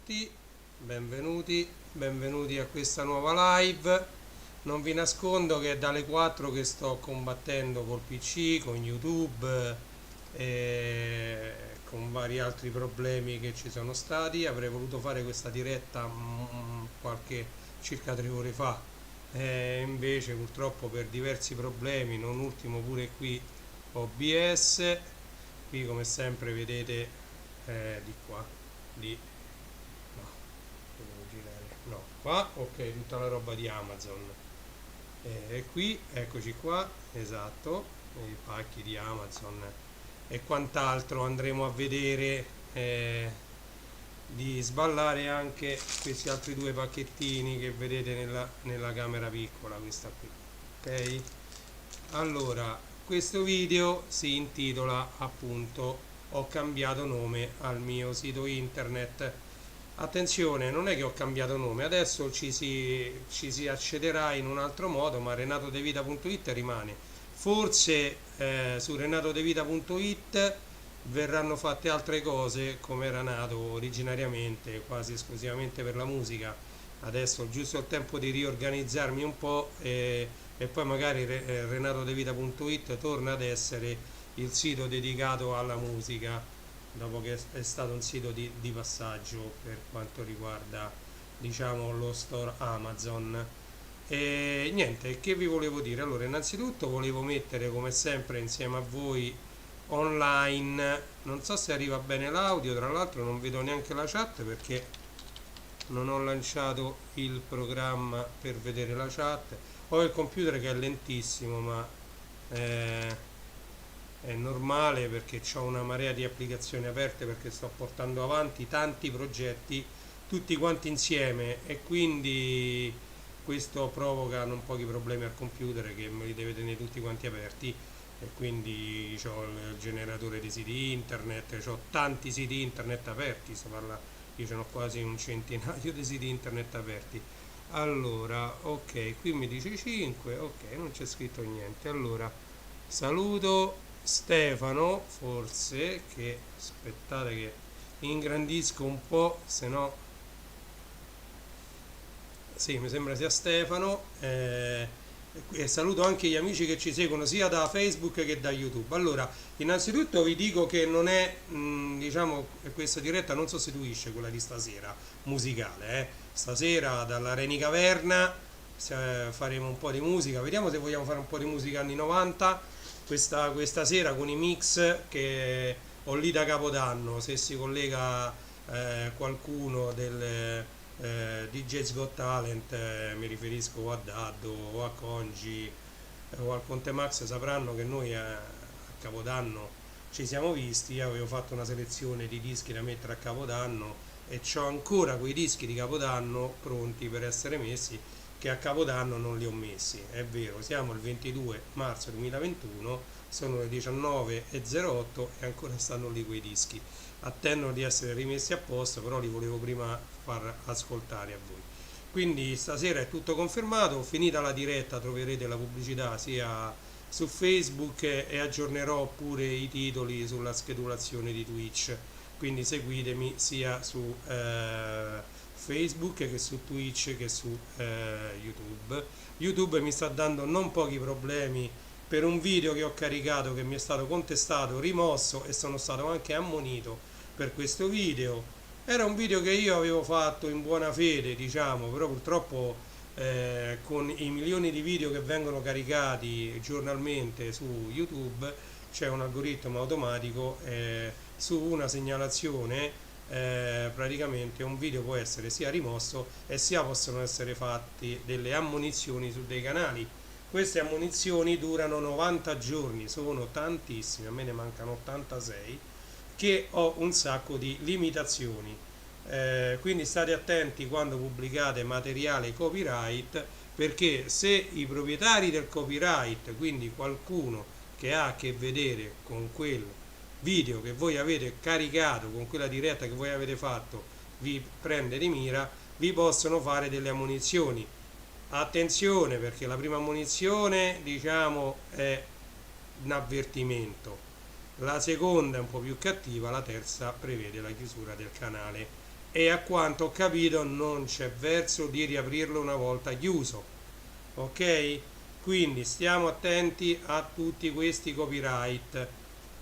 tutti, benvenuti a questa nuova live. Non vi nascondo che è dalle 4 che sto combattendo col PC, con YouTube e con vari altri problemi che ci sono stati. Avrei voluto fare questa diretta circa 3 ore fa, invece purtroppo per diversi problemi, non ultimo pure qui OBS, qui come sempre vedete di qua, di no, devo girare, no, qua, ok, tutta la roba di Amazon. E qui, eccoci qua, esatto, i pacchi di Amazon e quant'altro. Andremo a vedere di sballare anche questi altri due pacchettini che vedete nella camera piccola, questa qui, ok? Allora, questo video si intitola appunto "Ho cambiato nome al mio sito internet". Attenzione, non è che ho cambiato nome, adesso ci si accederà in un altro modo, ma renatodevita.it rimane. Forse su renatodevita.it verranno fatte altre cose, come era nato originariamente, quasi esclusivamente per la musica. Adesso ho giusto il tempo di riorganizzarmi un po' e poi magari renatodevita.it torna ad essere il sito dedicato alla musica, dopo che è stato un sito di passaggio per quanto riguarda, diciamo, lo store Amazon. E niente, che vi volevo dire? Allora, innanzitutto volevo mettere come sempre insieme a voi online, non so se arriva bene l'audio, tra l'altro non vedo neanche la chat perché non ho lanciato il programma per vedere la chat. Ho il computer che è lentissimo, ma eh, è normale perché ho una marea di applicazioni aperte, perché sto portando avanti tanti progetti tutti quanti insieme e quindi questo provoca non pochi problemi al computer, che me li deve tenere tutti quanti aperti, e quindi ho il generatore di siti internet, ho tanti siti internet aperti, io ce n'ho quasi un centinaio di siti internet aperti. Allora, ok, qui mi dice 5, ok, non c'è scritto niente. Allora, saluto Stefano, forse, che aspettate che ingrandisco un po', se no sì, mi sembra sia Stefano, e saluto anche gli amici che ci seguono sia da Facebook che da YouTube. Allora, innanzitutto vi dico che non è, diciamo, questa diretta non sostituisce quella di stasera musicale, eh. Stasera dalla Reni Caverna faremo un po' di musica, vediamo se vogliamo fare un po' di musica anni 90 questa sera, con i mix che ho lì da Capodanno. Se si collega qualcuno del DJ's Got Talent, mi riferisco o a Daddo o a Congi o al Conte Max, sapranno che noi a Capodanno ci siamo visti. Io avevo fatto una selezione di dischi da mettere a Capodanno e ho ancora quei dischi di Capodanno pronti per essere messi, che a Capodanno non li ho messi. È vero, siamo il 22 marzo 2021, sono le 19:08 e ancora stanno lì quei dischi. Attendono di essere rimessi a posto, però li volevo prima far ascoltare a voi. Quindi stasera è tutto confermato, finita la diretta troverete la pubblicità sia su Facebook e aggiornerò pure i titoli sulla schedulazione di Twitch, quindi seguitemi sia su Facebook che su Twitch che su YouTube. YouTube mi sta dando non pochi problemi per un video che ho caricato, che mi è stato contestato, rimosso, e sono stato anche ammonito per questo video. Era un video che io avevo fatto in buona fede, diciamo, però purtroppo con i milioni di video che vengono caricati giornalmente su YouTube c'è un algoritmo automatico, su una segnalazione praticamente un video può essere sia rimosso e sia possono essere fatte delle ammonizioni su dei canali. Queste ammonizioni durano 90 giorni, sono tantissime, a me ne mancano 86, che ho un sacco di limitazioni. Quindi state attenti quando pubblicate materiale copyright, perché se i proprietari del copyright, quindi qualcuno che ha a che vedere con quel video che voi avete caricato, con quella diretta che voi avete fatto, vi prende di mira, vi possono fare delle ammonizioni. Attenzione, perché la prima ammonizione, diciamo, è un avvertimento, la seconda è un po' più cattiva, la terza prevede la chiusura del canale e a quanto ho capito non c'è verso di riaprirlo una volta chiuso. Ok? Quindi stiamo attenti a tutti questi copyright.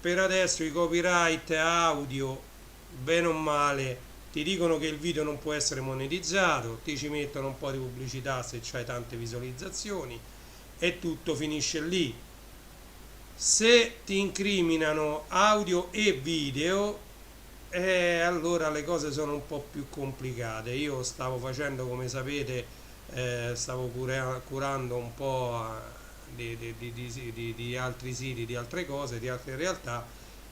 Per adesso i copyright audio, bene o male, ti dicono che il video non può essere monetizzato, ti ci mettono un po' di pubblicità se c'hai tante visualizzazioni e tutto finisce lì. Se ti incriminano audio e video, allora le cose sono un po' più complicate. Io stavo facendo, come sapete, stavo curando un po' di altri siti, di altre cose, di altre realtà,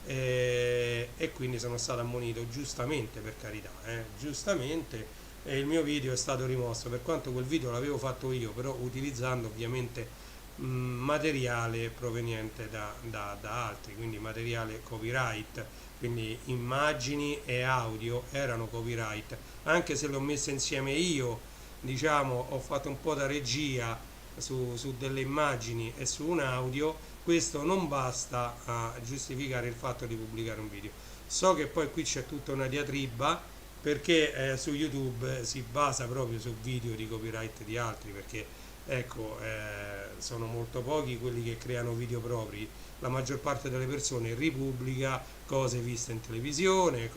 e quindi sono stato ammonito, giustamente, per carità, giustamente, e il mio video è stato rimosso, per quanto quel video l'avevo fatto io, però utilizzando ovviamente materiale proveniente da altri, quindi materiale copyright, quindi immagini e audio erano copyright, anche se le ho messe insieme io, diciamo, ho fatto un po' da regia su delle immagini e su un audio, questo non basta a giustificare il fatto di pubblicare un video. So che poi qui c'è tutta una diatriba, perché su YouTube si basa proprio su video di copyright di altri, perché ecco, sono molto pochi quelli che creano video propri, la maggior parte delle persone ripubblica cose viste in televisione,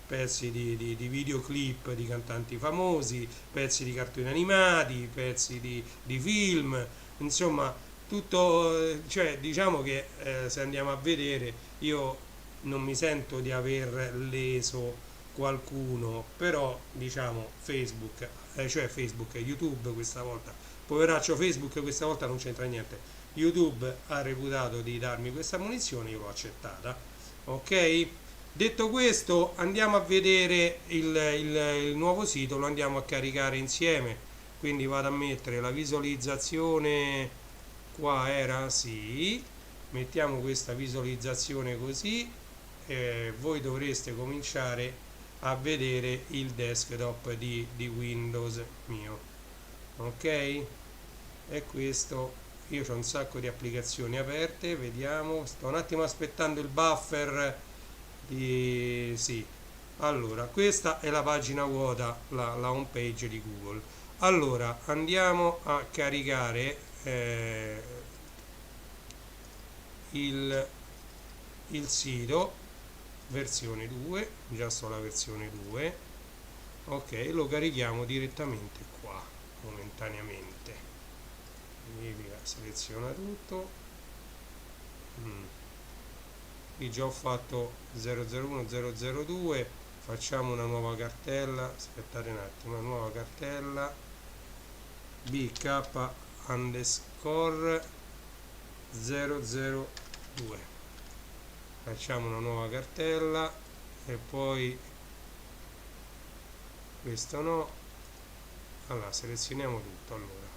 pezzi di videoclip di cantanti famosi, pezzi di cartoni animati, pezzi di film, insomma tutto, cioè diciamo che se andiamo a vedere, io non mi sento di aver leso qualcuno, però diciamo Facebook, cioè Facebook e YouTube questa volta, poveraccio Facebook questa volta non c'entra niente, YouTube ha reputato di darmi questa munizione, io l'ho accettata, ok? Detto questo, andiamo a vedere il nuovo sito, lo andiamo a caricare insieme, quindi vado a mettere la visualizzazione, qua era, sì, mettiamo questa visualizzazione così, voi dovreste cominciare a vedere il desktop di Windows mio, ok? E questo, io ho un sacco di applicazioni aperte, vediamo, sto un attimo aspettando il buffer sì, allora questa è la pagina vuota, la home page di Google. Allora andiamo a caricare il sito versione 2, già sto alla versione 2, ok, lo carichiamo direttamente qua momentaneamente, verifica, seleziona tutto, qui già ho fatto 001 002, facciamo una nuova cartella, aspettate un attimo, una nuova cartella bk underscore 002, facciamo una nuova cartella e poi questo no, allora selezioniamo tutto, allora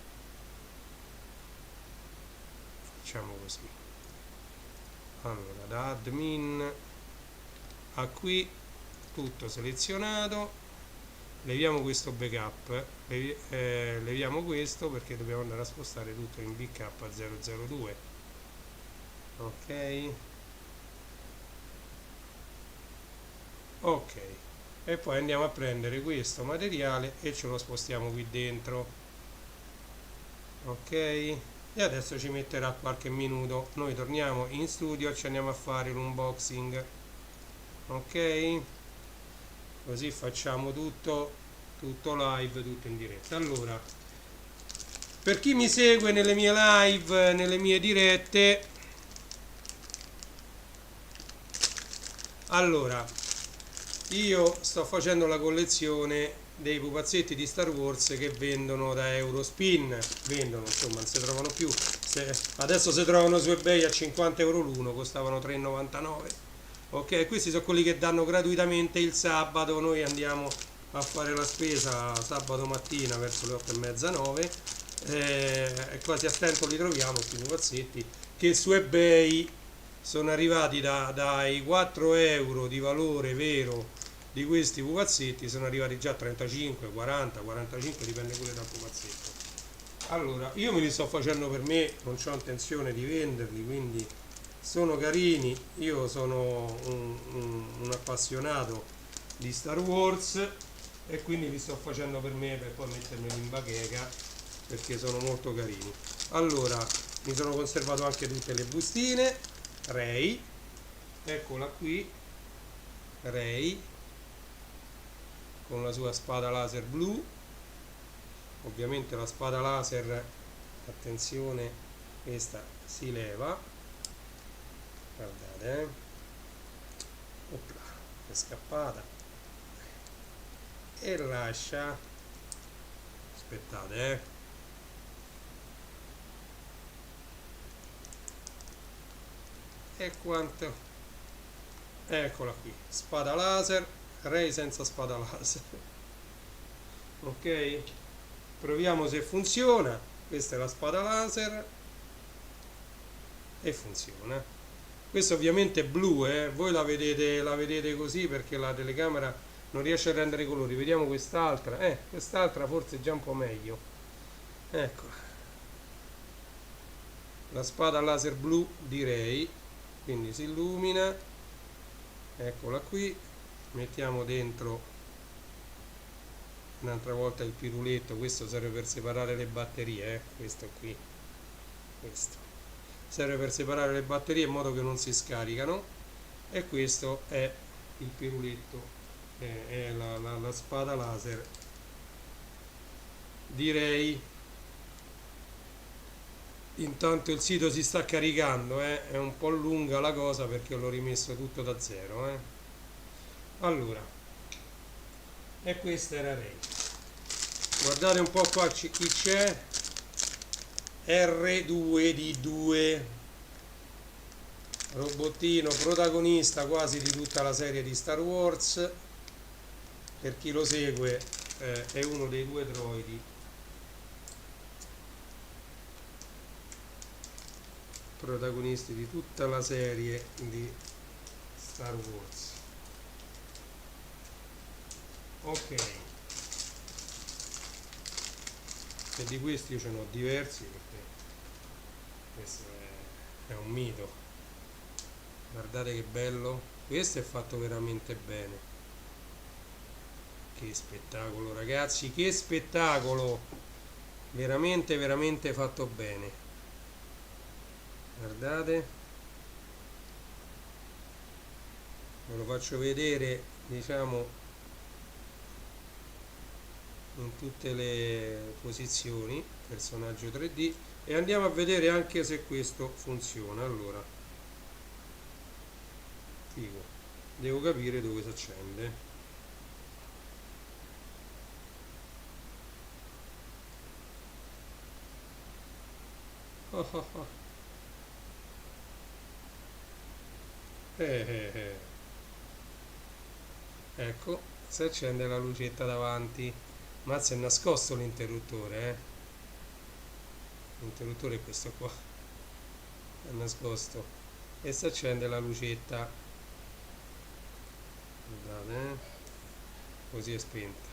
facciamo così, allora da admin a qui tutto selezionato, leviamo questo backup, leviamo questo perché dobbiamo andare a spostare tutto in bk 002, ok, ok, e poi andiamo a prendere questo materiale e ce lo spostiamo qui dentro, ok, e adesso ci metterà qualche minuto, noi torniamo in studio e ci andiamo a fare l'unboxing, ok, così facciamo tutto live, tutto in diretta. Allora, per chi mi segue nelle mie live, nelle mie dirette, allora io sto facendo la collezione dei pupazzetti di Star Wars che vendono da Eurospin, vendono, insomma, non si trovano più, adesso si trovano su eBay a 50 euro l'uno, costavano 3,99, ok, questi sono quelli che danno gratuitamente il sabato, noi andiamo a fare la spesa sabato mattina verso le 8:30 9, e quasi a stento li troviamo questi pupazzetti che su eBay sono arrivati dai 4 euro di valore vero di questi pupazzetti, sono arrivati già a 35, 40, 45, dipende pure dal pupazzetto. Allora, io me li sto facendo per me, non ho intenzione di venderli, quindi sono carini, io sono un appassionato di Star Wars, e quindi li sto facendo per me per poi mettermeli in bacheca perché sono molto carini. Allora, mi sono conservato anche tutte le bustine. Rey, eccola qui, Rey con la sua spada laser blu. Ovviamente la spada laser, attenzione, questa si leva, guardate, opla, è scappata e lascia, aspettate, e quanto, eccola qui, spada laser, Rey senza spada laser. Ok, proviamo se funziona. Questa è la spada laser e funziona. Questo ovviamente è blu, voi la vedete così perché la telecamera non riesce a rendere i colori. Vediamo quest'altra, quest'altra forse è già un po' meglio. Ecco, la spada laser blu di Rey, quindi si illumina, eccola qui, mettiamo dentro un'altra volta il piruletto. Questo serve per separare le batterie, questo qui, questo serve per separare le batterie in modo che non si scaricano, e questo è il piruletto, è la spada laser, direi. Intanto il sito si sta caricando, è un po' lunga la cosa perché l'ho rimesso tutto da zero, allora, e questa era Rey. Guardate un po' qua chi c'è. R2D2, robottino protagonista quasi di tutta la serie di Star Wars. Per chi lo segue, è uno dei due droidi protagonisti di tutta la serie di Star Wars. Ok, e di questi io ce ne ho diversi perché questo è un mito. Guardate che bello, questo è fatto veramente bene. Che spettacolo ragazzi, che spettacolo, veramente veramente fatto bene. Guardate, ve lo faccio vedere, diciamo, in tutte le posizioni, personaggio 3D, e andiamo a vedere anche se questo funziona. Allora, figo, devo capire dove si accende. Oh, oh, oh. Ecco, si accende la lucetta davanti. Mazza, è nascosto l'interruttore, l'interruttore è questo qua, è nascosto, e si accende la lucetta. Guardate, così è spenta.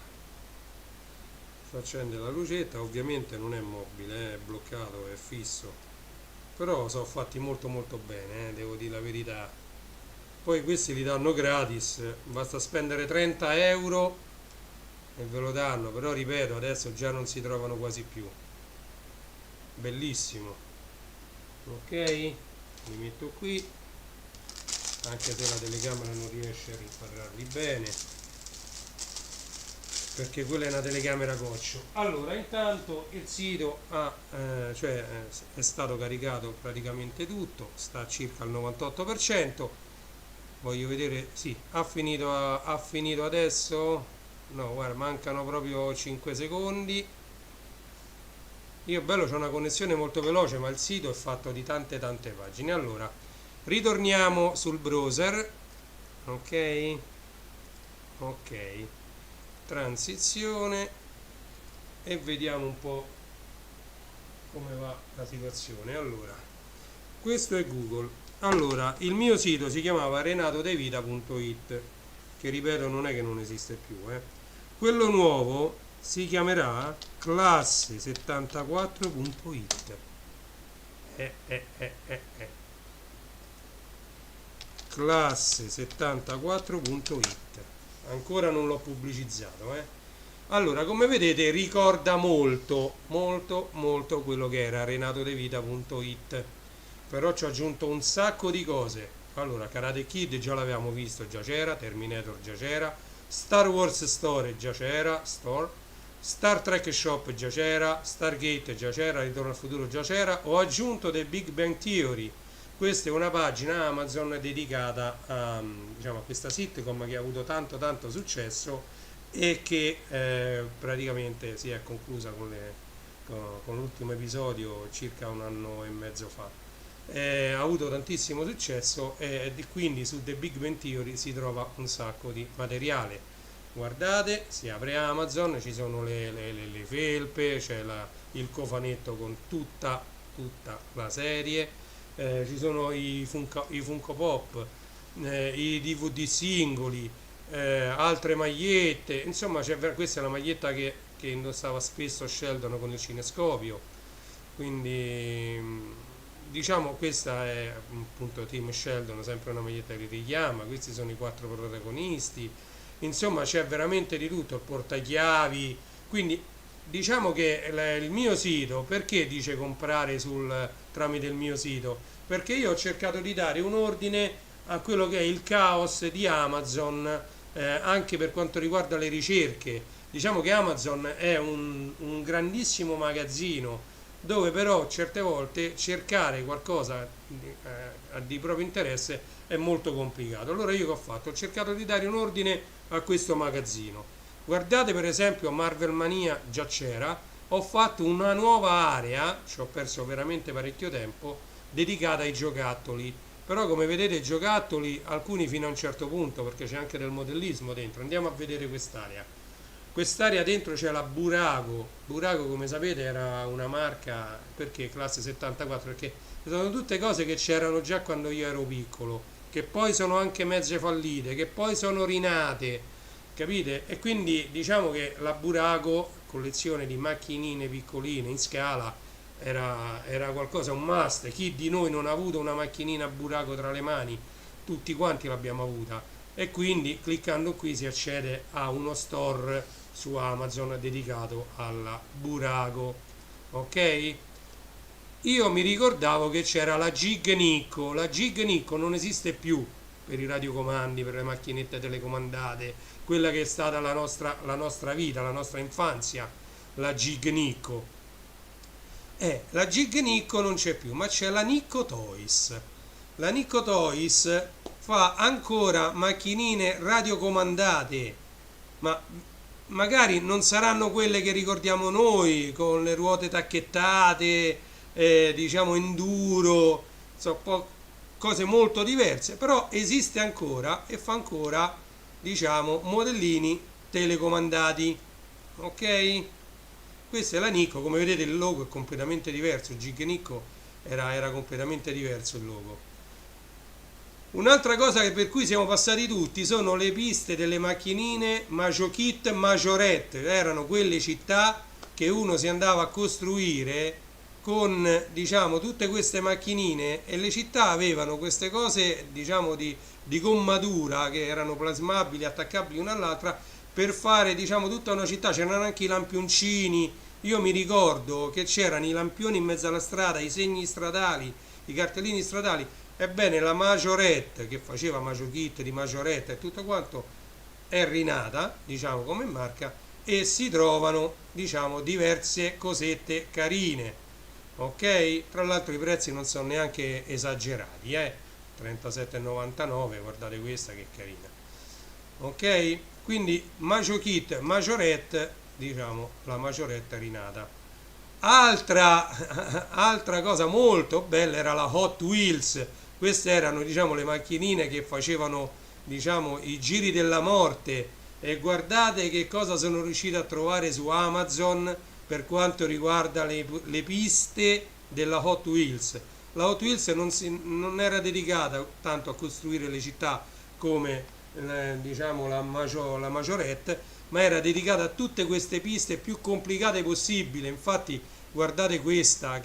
Si accende la lucetta, ovviamente non è mobile, è bloccato, è fisso, però sono fatti molto molto bene, devo dire la verità. Poi questi li danno gratis, basta spendere 30 euro e ve lo danno, però ripeto, adesso già non si trovano quasi più. Bellissimo. Ok, li metto qui, anche se la telecamera non riesce a rinquadrarli bene perché quella è una telecamera goccio. Allora, intanto il sito è stato caricato praticamente tutto, sta a circa al 98%. Voglio vedere, sì, ha finito adesso. No, guarda, mancano proprio 5 secondi. Io bello, c'ho una connessione molto veloce, ma il sito è fatto di tante pagine. Allora, ritorniamo sul browser. Ok, transizione, e vediamo un po' come va la situazione. Allora, questo è Google. Allora, il mio sito si chiamava renatodevita.it, che ripeto non è che non esiste più, Quello nuovo si chiamerà classe74.it. Classe74.it. ancora non l'ho pubblicizzato, Allora, come vedete, ricorda molto, molto, molto quello che era renatodevita.it, però ci ho aggiunto un sacco di cose. Allora, Karate Kid già l'avevamo visto, già c'era, Terminator già c'era, Star Wars Store già c'era, Star Trek Shop già c'era, Stargate già c'era, Ritorno al futuro già c'era, ho aggiunto The Big Bang Theory. Questa è una pagina Amazon dedicata a, diciamo, a questa sitcom che ha avuto tanto tanto successo e che praticamente si è conclusa con l'ultimo episodio circa un anno e mezzo fa. Ha avuto tantissimo successo e quindi su The Big Bang Theory si trova un sacco di materiale. Guardate, si apre Amazon, ci sono le felpe, c'è il cofanetto con tutta la serie, ci sono i Funko Pop, i DVD singoli, altre magliette, insomma questa è la maglietta che indossava spesso Sheldon con il cinescopio, quindi diciamo questa è appunto Team Sheldon, sempre una maglietta che richiama, questi sono i 4 protagonisti, insomma c'è veramente di tutto, il portachiavi, quindi diciamo che il mio sito, perché dice comprare tramite il mio sito? Perché io ho cercato di dare un ordine a quello che è il caos di Amazon, anche per quanto riguarda le ricerche. Diciamo che Amazon è un grandissimo magazzino dove però certe volte cercare qualcosa di proprio interesse è molto complicato. Allora io che ho fatto? Ho cercato di dare un ordine a questo magazzino. Guardate per esempio Marvel Mania già c'era, ho fatto una nuova area, ci ho perso veramente parecchio tempo, dedicata ai giocattoli. Però come vedete giocattoli, alcuni fino a un certo punto, perché c'è anche del modellismo dentro. Andiamo a vedere quest'area. Quest'area dentro c'è la Burago. Burago, come sapete, era una marca, perché classe 74? Perché sono tutte cose che c'erano già quando io ero piccolo, che poi sono anche mezze fallite, che poi sono rinate, capite? E quindi diciamo che la Burago, collezione di macchinine piccoline in scala, era qualcosa, un must. Chi di noi non ha avuto una macchinina Burago tra le mani? Tutti quanti l'abbiamo avuta. E quindi cliccando qui si accede a uno store su Amazon dedicato alla Burago. Ok? Io mi ricordavo che c'era la Gig Nicco. La Gig Nicco non esiste più per i radiocomandi, per le macchinette telecomandate, quella che è stata la nostra vita, la nostra infanzia, la Gig Nicco. La Gig Nicco non c'è più, ma c'è la Nicco Toys. La Nicco Toys fa ancora macchinine radiocomandate, ma magari non saranno quelle che ricordiamo noi, con le ruote tacchettate, diciamo enduro, cose molto diverse, però esiste ancora e fa ancora, diciamo, modellini telecomandati. Ok? Questa è la Nicco, come vedete il logo è completamente diverso, Gig Nicco era completamente diverso il logo. Un'altra cosa per cui siamo passati tutti sono le piste delle macchinine Majokit Majorette, erano quelle città che uno si andava a costruire con, diciamo, tutte queste macchinine, e le città avevano queste cose, diciamo, di gommatura che erano plasmabili, attaccabili una all'altra, per fare, diciamo, tutta una città. C'erano anche i lampioncini, io mi ricordo che c'erano i lampioni in mezzo alla strada, i segni stradali, i cartellini stradali. Ebbene, la Majorette, che faceva Majokit di Majorette e tutto quanto, è rinata, diciamo, come marca, e si trovano, diciamo, diverse cosette carine. Ok? Tra l'altro i prezzi non sono neanche esagerati, 37,99, guardate questa che carina. Ok? Quindi Majokit Majorette, diciamo, la Majorette rinata. Altra cosa molto bella era la Hot Wheels. Queste erano, diciamo, le macchinine che facevano, diciamo, i giri della morte, e guardate che cosa sono riuscito a trovare su Amazon per quanto riguarda le piste della Hot Wheels. La Hot Wheels non era dedicata tanto a costruire le città come diciamo la Majorette, ma era dedicata a tutte queste piste più complicate possibile. Infatti guardate questa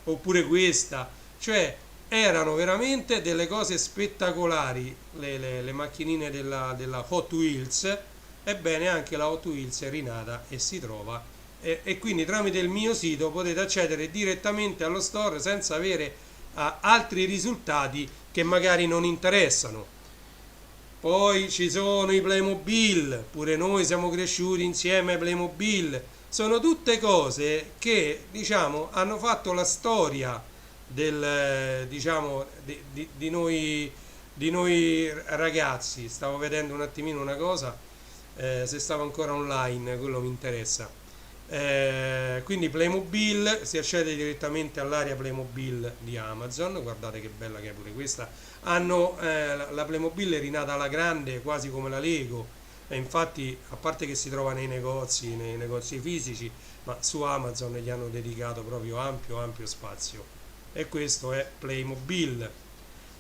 oppure questa, cioè erano veramente delle cose spettacolari le macchinine della Hot Wheels. Ebbene, anche la Hot Wheels è rinata e si trova, e quindi tramite il mio sito potete accedere direttamente allo store senza avere altri risultati che magari non interessano. Poi ci sono i Playmobil, pure noi siamo cresciuti insieme ai Playmobil. Sono tutte cose che, diciamo, hanno fatto la storia diciamo, di noi ragazzi. Stavo vedendo un attimino una cosa, se stavo ancora online, quello mi interessa. Quindi Playmobil, si accede direttamente all'area Playmobil di Amazon. Guardate che bella che è pure questa. La Playmobil è rinata alla grande, quasi come la Lego, e infatti, a parte che si trova nei negozi fisici, ma su Amazon gli hanno dedicato proprio ampio spazio. E questo è Playmobil.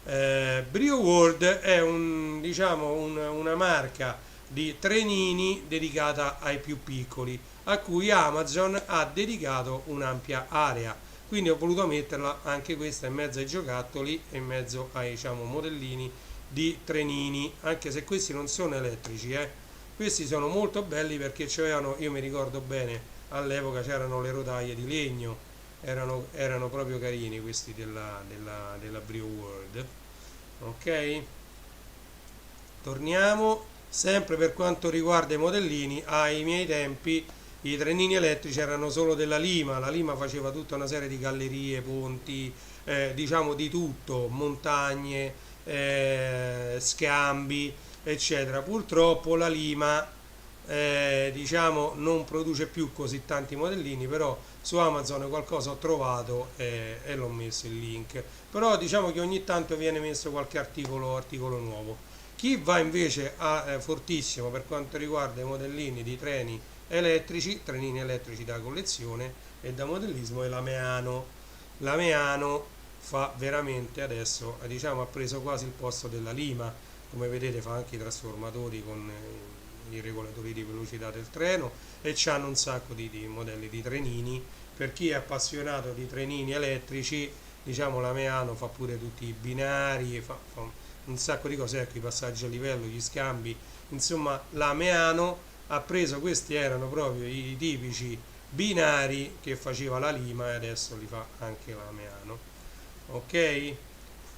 Brio World è una marca di trenini dedicata ai più piccoli, a cui Amazon ha dedicato un'ampia area. Quindi ho voluto metterla anche questa in mezzo ai giocattoli e in mezzo ai, diciamo, modellini di trenini, anche se questi non sono elettrici, Questi sono molto belli perché c'erano, io mi ricordo bene, all'epoca c'erano le rotaie di legno, erano proprio carini questi della Brio World. Ok? Torniamo sempre per quanto riguarda i modellini. Ai miei tempi i trenini elettrici erano solo della Lima. La Lima faceva tutta una serie di gallerie, ponti, diciamo di tutto, montagne, scambi, eccetera. Purtroppo la Lima, diciamo, non produce più così tanti modellini, però su Amazon qualcosa ho trovato, e l'ho messo il link. Però diciamo che ogni tanto viene messo qualche articolo nuovo. Chi va invece fortissimo per quanto riguarda i modellini di trenini elettrici da collezione e da modellismo, è la Meano. La Meano fa veramente adesso, diciamo, ha preso quasi il posto della Lima. Come vedete fa anche i trasformatori con i regolatori di velocità del treno, e c'hanno un sacco di modelli di trenini. Per chi è appassionato di trenini elettrici, diciamo, la Meano fa pure tutti i binari, fa un sacco di cose, ecco, i passaggi a livello, gli scambi. Insomma, la Meano ha preso, questi erano proprio i tipici binari che faceva la Lima, e adesso li fa anche la Meano. Ok?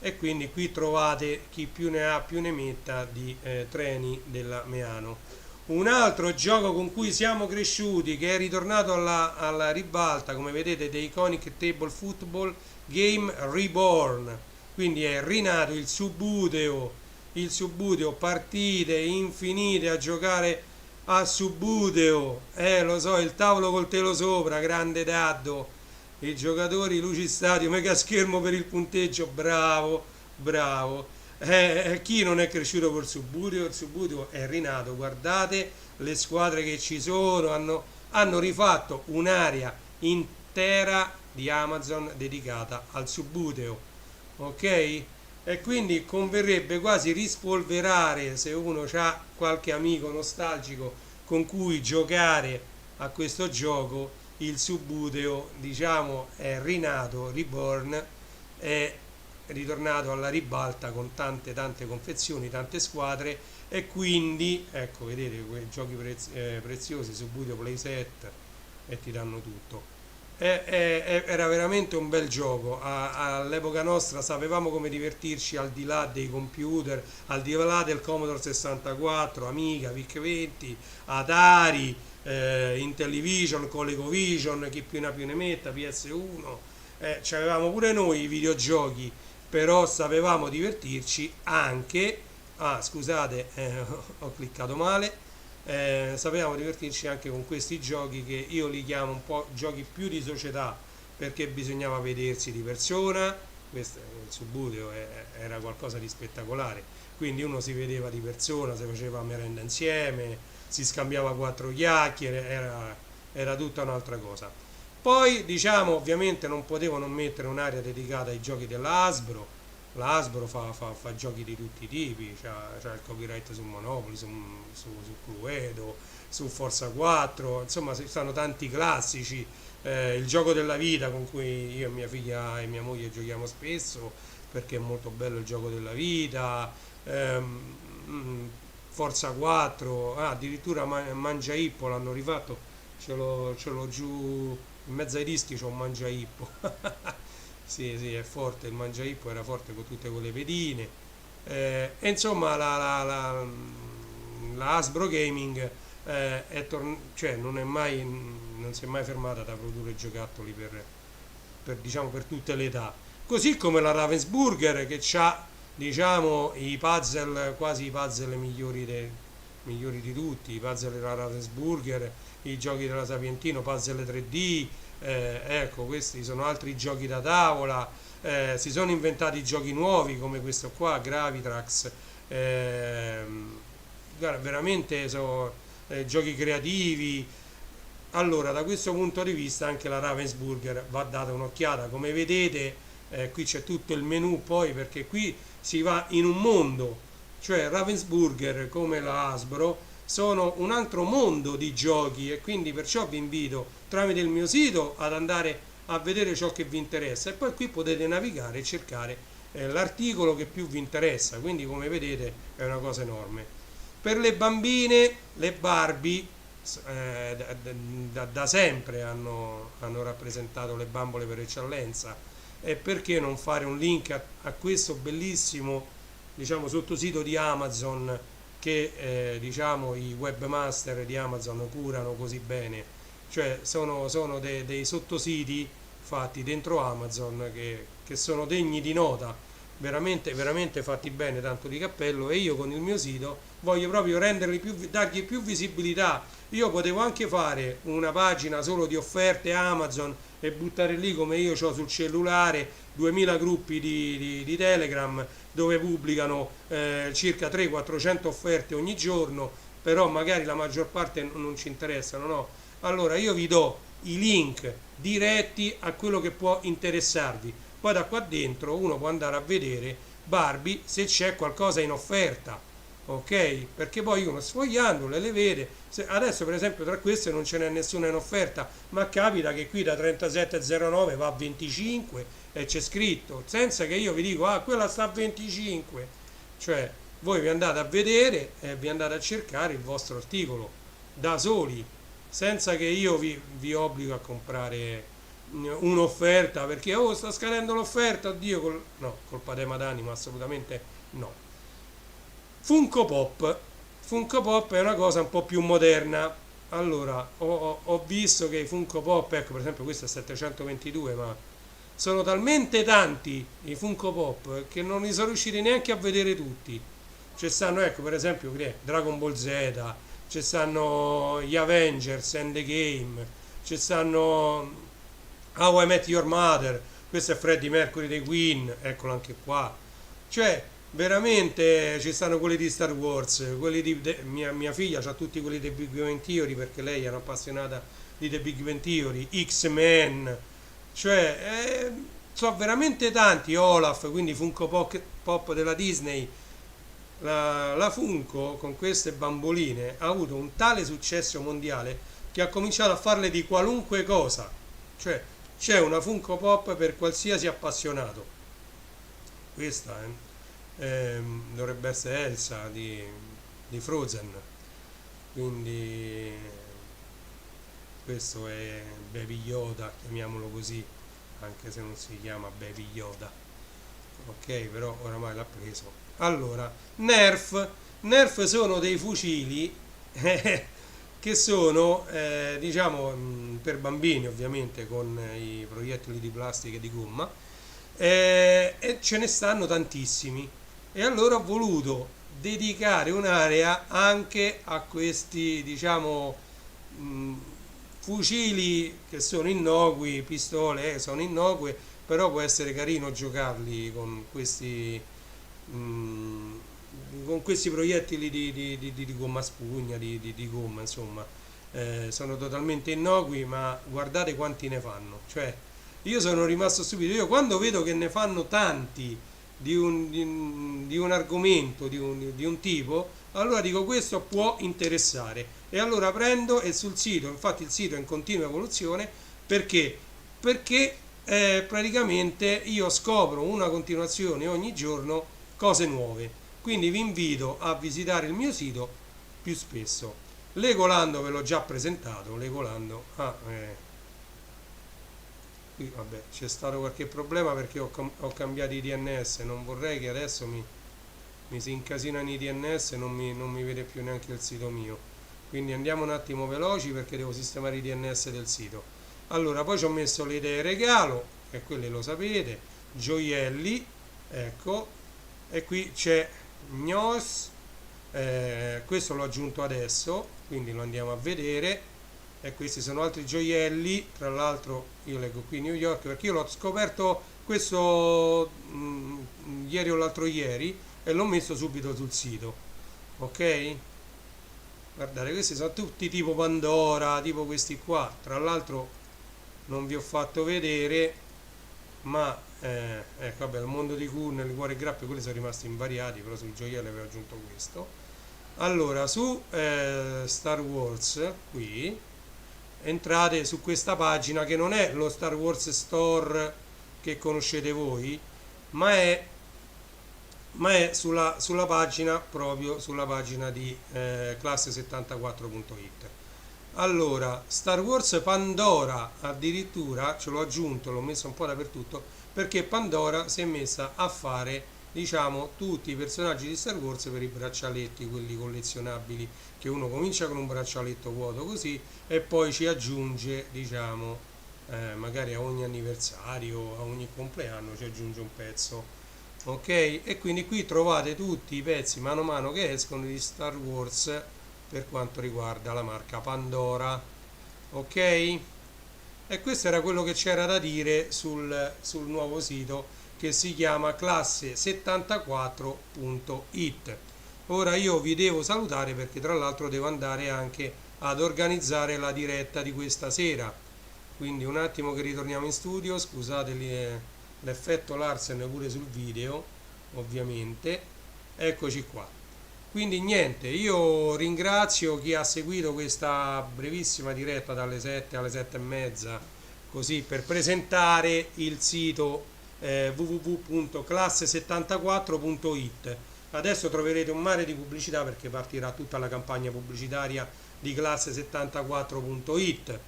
E quindi qui trovate, chi più ne ha più ne metta, di treni della Meano. Un altro gioco con cui siamo cresciuti, che è ritornato alla ribalta, come vedete, The Iconic Table Football Game Reborn. Quindi è rinato il Subbuteo, partite infinite a giocare a Subbuteo, lo so, il tavolo col telo sopra, grande daddo, i giocatori, luci stadio, mega schermo per il punteggio, bravo, bravo. Chi non è cresciuto col Subbuteo? Il Subbuteo è rinato, guardate le squadre che ci sono, hanno rifatto un'area intera di Amazon dedicata al Subbuteo. Ok? E quindi converrebbe quasi rispolverare, se uno ha qualche amico nostalgico con cui giocare a questo gioco. Il Subbuteo, diciamo, è rinato, reborn, è ritornato alla ribalta con tante confezioni, tante squadre, e quindi, ecco, vedete quei giochi preziosi, Subbuteo Playset, e ti danno tutto. Era veramente un bel gioco. All'epoca nostra sapevamo come divertirci, al di là dei computer, al di là del Commodore 64, Amiga, VIC-20, Atari, Intellivision, ColecoVision, chi più ne ha più ne metta, PS1. C'avevamo pure noi i videogiochi, però sapevamo divertirci anche. Ah, scusate, ho cliccato male. Sapevamo divertirci anche con questi giochi, che io li chiamo un po' giochi più di società, perché bisognava vedersi di persona. Questo, il Subbuteo, era qualcosa di spettacolare, quindi uno si vedeva di persona, si faceva merenda insieme, si scambiava quattro chiacchiere, era tutta un'altra cosa. Poi, diciamo, ovviamente non potevo non mettere un'area dedicata ai giochi della Hasbro. La Hasbro fa giochi di tutti i tipi, c'ha il copyright su Monopoly, su Cluedo, su Forza 4, insomma ci sono tanti classici, il gioco della vita con cui io e mia figlia e mia moglie giochiamo spesso, perché è molto bello il gioco della vita, Forza 4, addirittura Mangia Ippo l'hanno rifatto, ce l'ho giù in mezzo ai dischi, c'ho un Mangia Ippo. Sì, sì, è forte, il Mangia Ippo era forte con tutte quelle pedine. E insomma la Hasbro Gaming cioè non si è mai fermata da produrre giocattoli diciamo, per tutte le età. Così come la Ravensburger che ha, diciamo, i puzzle, quasi i puzzle migliori di tutti, i puzzle della Ravensburger, i giochi della Sapientino, puzzle 3D, ecco, questi sono altri giochi da tavola, si sono inventati giochi nuovi come questo qua, Gravitrax, guarda, veramente sono giochi creativi. Allora, da questo punto di vista anche la Ravensburger va data un'occhiata. Come vedete, qui c'è tutto il menu poi perché qui si va in un mondo, cioè Ravensburger come la Hasbro sono un altro mondo di giochi e quindi perciò vi invito tramite il mio sito ad andare a vedere ciò che vi interessa e poi qui potete navigare e cercare l'articolo che più vi interessa, quindi come vedete è una cosa enorme. Per le bambine, le Barbie da sempre hanno rappresentato le bambole per eccellenza e perché non fare un link a questo bellissimo, diciamo, sottosito di Amazon che diciamo i webmaster di Amazon curano così bene, cioè sono dei sottositi fatti dentro Amazon che sono degni di nota, veramente veramente fatti bene, tanto di cappello, e io con il mio sito voglio proprio dargli più visibilità. Io potevo anche fare una pagina solo di offerte Amazon e buttare lì, come io ho sul cellulare, 2000 gruppi di Telegram dove pubblicano circa 300-400 offerte ogni giorno, però magari la maggior parte non ci interessano, no? Allora io vi do i link diretti a quello che può interessarvi. Poi da qua dentro uno può andare a vedere Barbie se c'è qualcosa in offerta, ok? Perché poi uno sfogliandole le vede. Adesso per esempio tra queste non ce n'è nessuna in offerta, ma capita che qui da 37,09 va a 25 e c'è scritto, senza che io vi dico quella sta a 25, cioè voi vi andate a vedere e vi andate a cercare il vostro articolo da soli, senza che io vi obbligo a comprare un'offerta perché sta scadendo l'offerta, oddio, no, colpa dei madani, assolutamente no. Funko Pop è una cosa un po' più moderna. Allora, ho visto che i Funko Pop, ecco per esempio questo è 722, ma sono talmente tanti i Funko Pop che non li sono riusciti neanche a vedere tutti. Ci stanno, ecco per esempio Dragon Ball Z, ci stanno gli Avengers Endgame, ci stanno How I Met Your Mother, questo è Freddie Mercury dei Queen, eccolo anche qua. Cioè, veramente ci stanno quelli di Star Wars, quelli mia figlia ha tutti quelli dei Big Bang Theory perché lei era appassionata di The Big Bang Theory, X-Men, cioè sono veramente tanti. Olaf, quindi Funko Pop della Disney. La Funko con queste bamboline ha avuto un tale successo mondiale che ha cominciato a farle di qualunque cosa, cioè c'è una Funko Pop per qualsiasi appassionato. Questa dovrebbe essere Elsa di Frozen, quindi questo è Baby Yoda, chiamiamolo così, anche se non si chiama Baby Yoda, ok, però oramai l'ha preso. Allora, Nerf sono dei fucili che sono diciamo per bambini, ovviamente, con i proiettili di plastica e di gomma, e ce ne stanno tantissimi, e allora ho voluto dedicare un'area anche a questi, diciamo, fucili che sono innocui, pistole sono innocue, però può essere carino giocarli con questi proiettili di gomma spugna, di gomma, insomma, sono totalmente innocui, ma guardate quanti ne fanno. Cioè, io sono rimasto stupito. Io quando vedo che ne fanno tanti di un argomento, di un tipo, allora dico questo può interessare. E allora prendo e sul sito, infatti il sito è in continua evoluzione, perché praticamente io scopro una continuazione ogni giorno, cose nuove. Quindi vi invito a visitare il mio sito più spesso. Legoland ve l'ho già presentato. Legoland, qui vabbè, c'è stato qualche problema perché ho cambiato i DNS. Non vorrei che adesso mi si incasinano i DNS e non mi vede più neanche il sito mio. Quindi andiamo un attimo veloci perché devo sistemare i DNS del sito. Allora, poi ci ho messo le idee regalo, e quelle lo sapete, gioielli, ecco, e qui c'è Gnos, questo l'ho aggiunto adesso, quindi lo andiamo a vedere, e questi sono altri gioielli, tra l'altro io leggo qui New York perché io l'ho scoperto questo ieri o l'altro ieri e l'ho messo subito sul sito, ok? Guardate, questi sono tutti tipo Pandora, tipo questi qua, tra l'altro non vi ho fatto vedere, ma ecco, vabbè, il mondo di Kun, il cuore e grappe, quelli sono rimasti invariati, però sul gioiello avevo aggiunto questo. Allora, su Star Wars, qui, entrate su questa pagina che non è lo Star Wars Store che conoscete voi, ma è sulla pagina, proprio sulla pagina di classe74.it. Allora, Star Wars Pandora addirittura ce l'ho aggiunto, l'ho messo un po' dappertutto, perché Pandora si è messa a fare, diciamo, tutti i personaggi di Star Wars per i braccialetti, quelli collezionabili, che uno comincia con un braccialetto vuoto così e poi ci aggiunge, diciamo, magari a ogni anniversario, a ogni compleanno ci aggiunge un pezzo, ok? E quindi qui trovate tutti i pezzi mano a mano che escono di Star Wars per quanto riguarda la marca Pandora, ok? E questo era quello che c'era da dire sul nuovo sito che si chiama classe74.it. Ora io vi devo salutare perché tra l'altro devo andare anche ad organizzare la diretta di questa sera, quindi un attimo che ritorniamo in studio, scusate l'effetto Larsen pure sul video, ovviamente, eccoci qua. Quindi niente, io ringrazio chi ha seguito questa brevissima diretta dalle 7 alle 7 e mezza, così per presentare il sito www.classe74.it. Adesso troverete un mare di pubblicità perché partirà tutta la campagna pubblicitaria di classe74.it.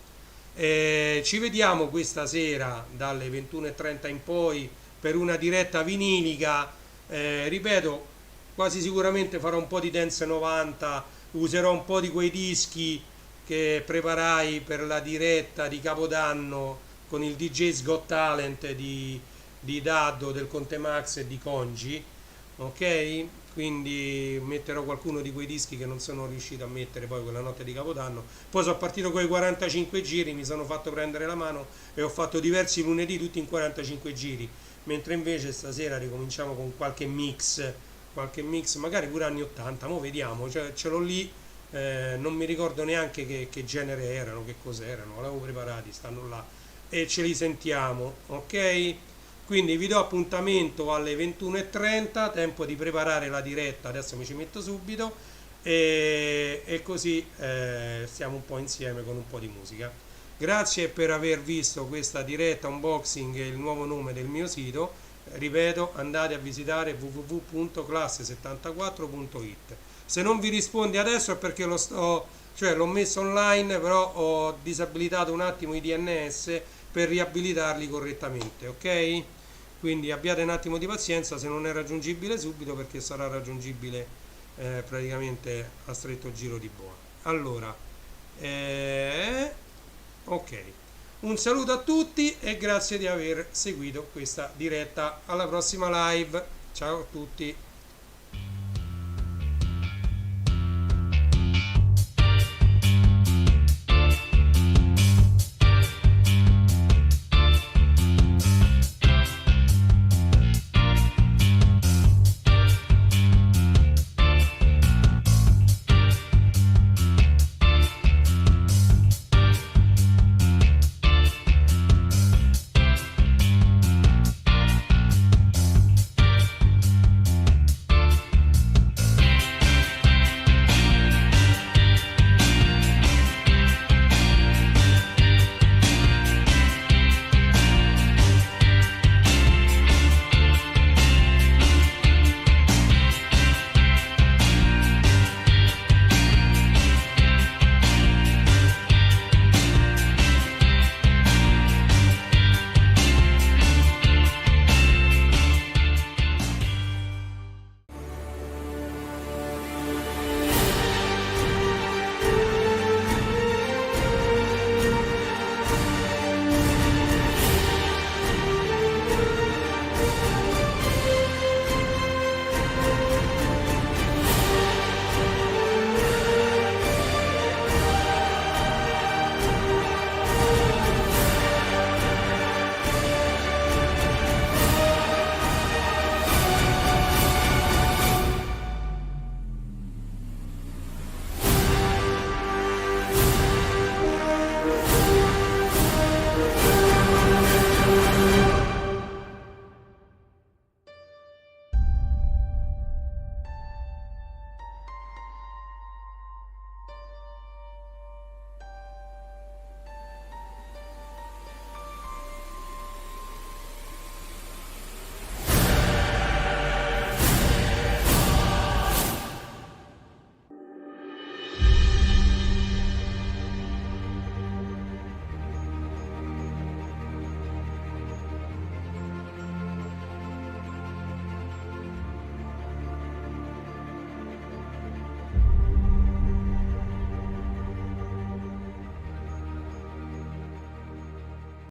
Ci vediamo questa sera dalle 21:30 in poi per una diretta vinilica, ripeto, quasi sicuramente farò un po' di Dance 90, userò un po' di quei dischi che preparai per la diretta di Capodanno con il DJ's Got Talent di Daddo, del Conte Max e di Congi, ok? Quindi metterò qualcuno di quei dischi che non sono riuscito a mettere poi quella notte di Capodanno. Poi sono partito con i 45 giri, mi sono fatto prendere la mano e ho fatto diversi lunedì tutti in 45 giri, mentre invece stasera ricominciamo con qualche mix magari pure anni 80, mo vediamo, cioè, ce l'ho lì, non mi ricordo neanche che genere erano, che cos'erano, l'avevo preparati, stanno là e ce li sentiamo, ok? Quindi vi do appuntamento alle 21:30, tempo di preparare la diretta, adesso mi ci metto subito e così stiamo un po' insieme con un po' di musica. Grazie per aver visto questa diretta unboxing e il nuovo nome del mio sito. Ripeto, andate a visitare www.classe74.it. Se non vi rispondi adesso è perché l'ho messo online, però ho disabilitato un attimo i DNS per riabilitarli correttamente, ok? Quindi abbiate un attimo di pazienza se non è raggiungibile subito, perché sarà raggiungibile praticamente a stretto giro di boa. Allora, ok. Un saluto a tutti e grazie di aver seguito questa diretta. Alla prossima live. Ciao a tutti.